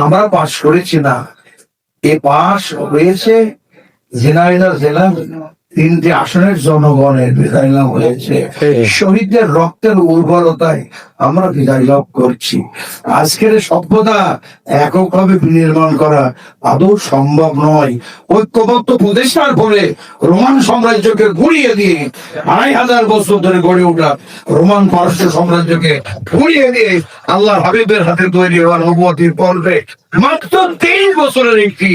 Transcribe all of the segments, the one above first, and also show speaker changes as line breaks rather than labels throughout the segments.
আমরা পাশ করেছি না, এ পাশ হয়েছে ঝিনাইদহ জেলার 3টি আসনের জনগণের বিদায় লাভ হয়েছে। শহীদদের রক্তের উর্বরতায় আমরা বিদায় লাভ করছি। আজকের সভ্যতা এককভাবে বিনির্মাণ করা আদৌ সম্ভব নয়। ঐক্যবদ্ধ প্রতিষ্ঠার ফলে রোমান সাম্রাজ্যকে গুড়িয়ে দিয়ে 2500 বছর ধরে গড়ে ওঠা রোমান পারস্য সাম্রাজ্যকে গুড়িয়ে দিয়ে আল্লাহ হাবিবের হাতে তৈরি হওয়ার নবুয়তির পর্বে মাত্র 23 বছরের একটি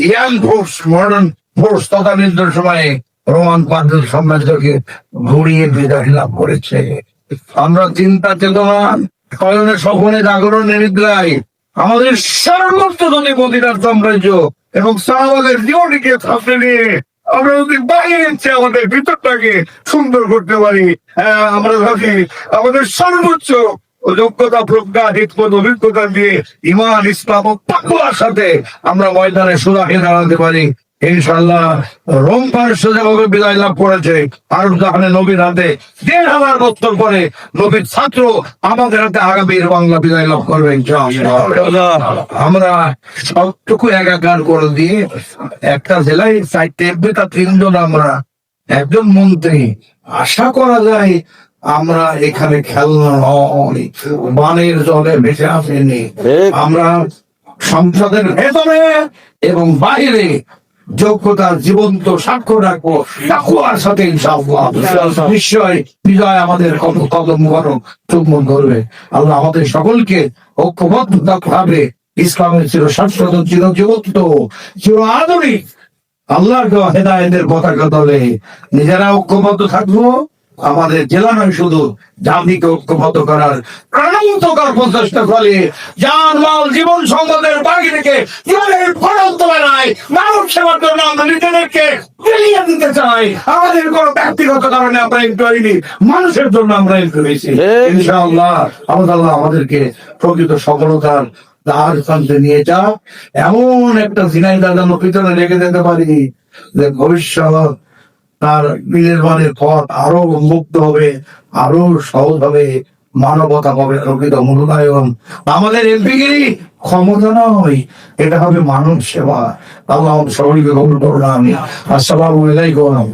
ইয়াং ফোর্স, মডার্ন ফোর্স তদানীন্তন সময়ে রোমান পারস্য সাম্রাজ্যকে ঘুরিয়ে বিদায় লাভ করেছে। আমরা চিন্তা চেতনা স্বয়নে স্বপনে জাগরণ নিদ্রায় আমাদের সর্বোচ্চ ধনী মদিনার সাম্রাজ্য এবং সাহাবাদের জীবনীকে সামনে নিয়ে আমরা যদি বাইরের চেয়ে আমাদের ভিতরটাকে সুন্দর করতে পারি, আমরা ভাবি আমাদের সর্বোচ্চ যোগ্যতা, প্রজ্ঞা, হিকমত, অভিজ্ঞতা দিয়ে ঈমান, ইসলাম ও তাকওয়ার সাথে আমরা ময়দানে সুরাহে দাঁড়াতে পারি, ইনশাআল্লাহ রোম পারস্য যেভাবে বিদায় লাভ করেছে আরব জাহানে নবীর হাতে 1500 বছর পরে নবীর ছাত্র আমাদের হাতে আগামীর বাংলা বিদায় লাভ করবে ইনশাআল্লাহ। আমরা সবটুকু একাকার করে দিয়ে একটা জেলায় 4টি এমপি, তার 3 জন আমরা, একজন মন্ত্রী। আশা করা যায় আমরা এখানে খেলনা নয়, বানের জলে ভেসে আসেনি। আমরা সংসদের ভেতরে এবং বাইরে যোগ্যতার জীবন্ত সাক্ষ্য রাখবো তাকওয়ার সাথে ইনশাআল্লাহ। নিশ্চয় বিজয় আমাদের কদম মুবারক চুম্বন করবে। আল্লাহ আমাদের সকলকে ঐক্যবদ্ধ ভাবে ইসলামের চির শাশ্বত, চির জীবন্ত, চির আধুনিক আল্লাহর হেদায়েতের পতাকা তলে নিজেরা ঐক্যবদ্ধ থাকবো। আমাদের জেলা নয়, শুধু জাতিকে ঐক্যবদ্ধ করার প্রাণান্তকর প্রচেষ্টা ফলে জান মাল জীবন সম্পদের বাকি রেখে জীবনের ফরন্ত বেলায় মানব সেবার জন্য আমরা নিজেদেরকে বিলিয়ে দিতে চাই। আমাদের কোনো ব্যক্তিগত কারণে আমরা একটু হইনি, মানুষের জন্য আমরা একটু হয়েছি। ইনশাআল্লাহ আল্লাহ আমাদেরকে প্রকৃত সফলতার দ্বার প্রান্তে নিয়ে যা, এমন একটা ঝিনাইদহ যেন পিছনে রেখে দিতে পারি যে ভবিষ্যৎ তার নির্মাণের পথ আরো মুক্ত হবে, আরো সহজ হবে, মানবতা হবে, প্রকৃত মূল্যায়ন। আমাদের এমপিগিরি ক্ষমতা নয়, এটা হবে মানব সেবা। আল্লাহ সকলকে কবুল করুন। আমি আসসালামু আলাইকুম।